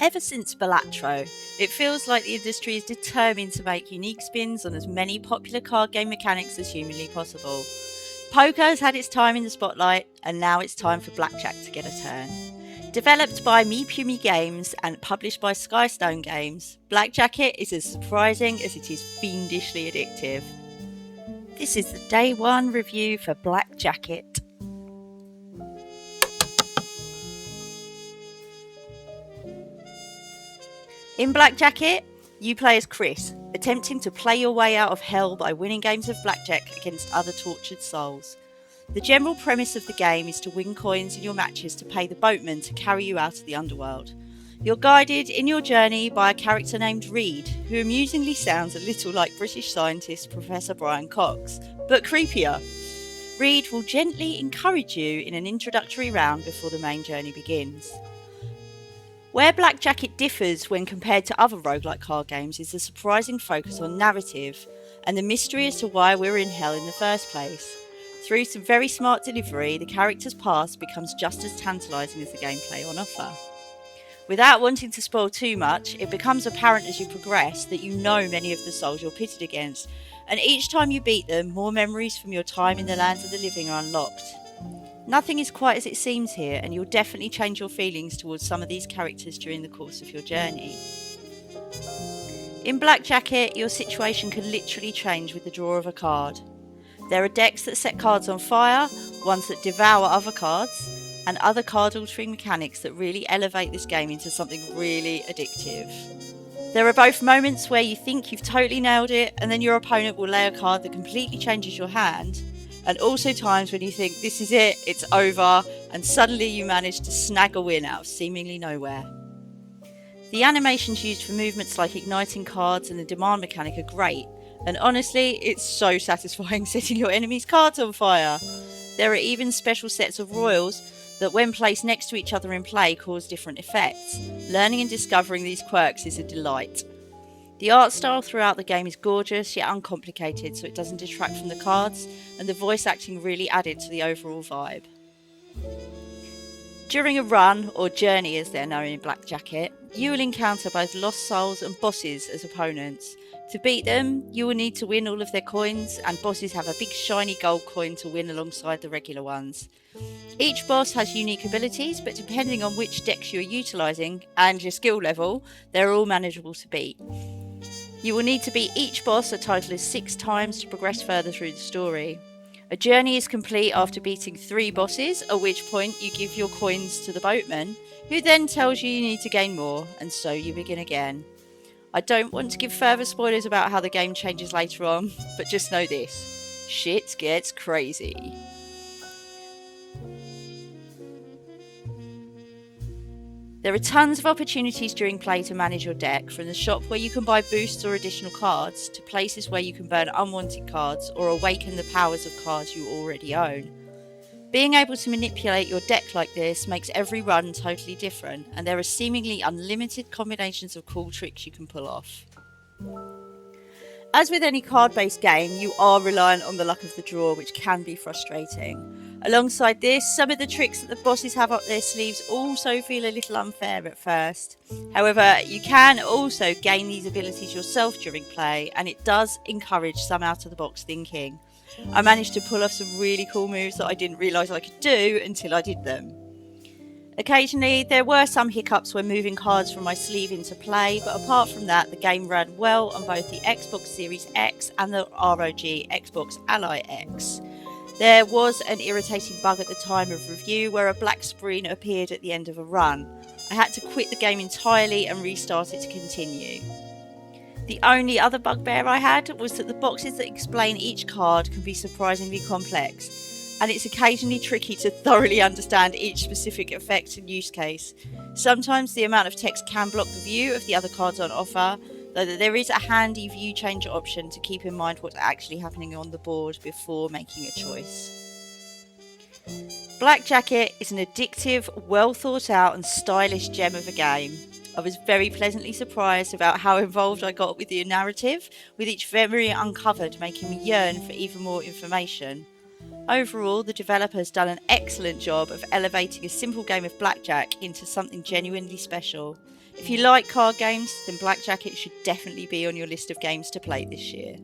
Ever since Balatro, it feels like the industry is determined to make unique spins on as many popular card game mechanics as humanly possible. Poker has had its time in the spotlight, and now it's time for Blackjack to get a turn. Developed by MePumi Games and published by Skystone Games, Blackjacket is as surprising as it is fiendishly addictive. This is the Day One review for Blackjacket. In Blackjacket, you play as Chris, attempting to play your way out of hell by winning games of blackjack against other tortured souls. The general premise of the game is to win coins in your matches to pay the boatman to carry you out of the underworld. You're guided in your journey by a character named Reed, who amusingly sounds a little like British scientist Professor Brian Cox, but creepier. Reed will gently encourage you in an introductory round before the main journey begins. Where Blackjacket differs when compared to other roguelike card games is the surprising focus on narrative and the mystery as to why we're in hell in the first place. Through some very smart delivery, the character's past becomes just as tantalising as the gameplay on offer. Without wanting to spoil too much, it becomes apparent as you progress that you know many of the souls you're pitted against, and each time you beat them, more memories from your time in the lands of the living are unlocked. Nothing is quite as it seems here, and you'll definitely change your feelings towards some of these characters during the course of your journey. In Blackjacket, your situation can literally change with the draw of a card. There are decks that set cards on fire, ones that devour other cards, and other card-altering mechanics that really elevate this game into something really addictive. There are both moments where you think you've totally nailed it, and then your opponent will lay a card that completely changes your hand, and also times when you think this is it, it's over, and suddenly you manage to snag a win out of seemingly nowhere. The animations used for movements like igniting cards and the demand mechanic are great, and honestly, it's so satisfying setting your enemy's cards on fire. There are even special sets of royals that when placed next to each other in play cause different effects. Learning and discovering these quirks is a delight. The art style throughout the game is gorgeous yet uncomplicated, so it doesn't detract from the cards, and the voice acting really added to the overall vibe. During a run, or journey as they're known in Blackjacket, you will encounter both lost souls and bosses as opponents. To beat them, you will need to win all of their coins, and bosses have a big shiny gold coin to win alongside the regular ones. Each boss has unique abilities, but depending on which decks you're utilising and your skill level, they're all manageable to beat. You will need to beat each boss a total of 6 times to progress further through the story. A journey is complete after beating 3 bosses, at which point you give your coins to the boatman, who then tells you need to gain more, and so you begin again. I don't want to give further spoilers about how the game changes later on, but just know this: shit gets crazy. There are tons of opportunities during play to manage your deck, from the shop where you can buy boosts or additional cards, to places where you can burn unwanted cards or awaken the powers of cards you already own. Being able to manipulate your deck like this makes every run totally different, and there are seemingly unlimited combinations of cool tricks you can pull off. As with any card-based game, you are reliant on the luck of the draw, which can be frustrating. Alongside this, some of the tricks that the bosses have up their sleeves also feel a little unfair at first. However, you can also gain these abilities yourself during play, and it does encourage some out-of-the-box thinking. I managed to pull off some really cool moves that I didn't realise I could do until I did them. Occasionally, there were some hiccups when moving cards from my sleeve into play, but apart from that, the game ran well on both the Xbox Series X and the ROG Xbox Ally X. There was an irritating bug at the time of review where a black screen appeared at the end of a run. I had to quit the game entirely and restart it to continue. The only other bugbear I had was that the boxes that explain each card can be surprisingly complex, and it's occasionally tricky to thoroughly understand each specific effect and use case. Sometimes the amount of text can block the view of the other cards on offer, though there is a handy view change option to keep in mind what's actually happening on the board before making a choice. Blackjacket is an addictive, well thought out and stylish gem of a game. I was very pleasantly surprised about how involved I got with the narrative, with each memory uncovered making me yearn for even more information. Overall, the developer has done an excellent job of elevating a simple game of blackjack into something genuinely special. If you like card games, then Blackjacket should definitely be on your list of games to play this year.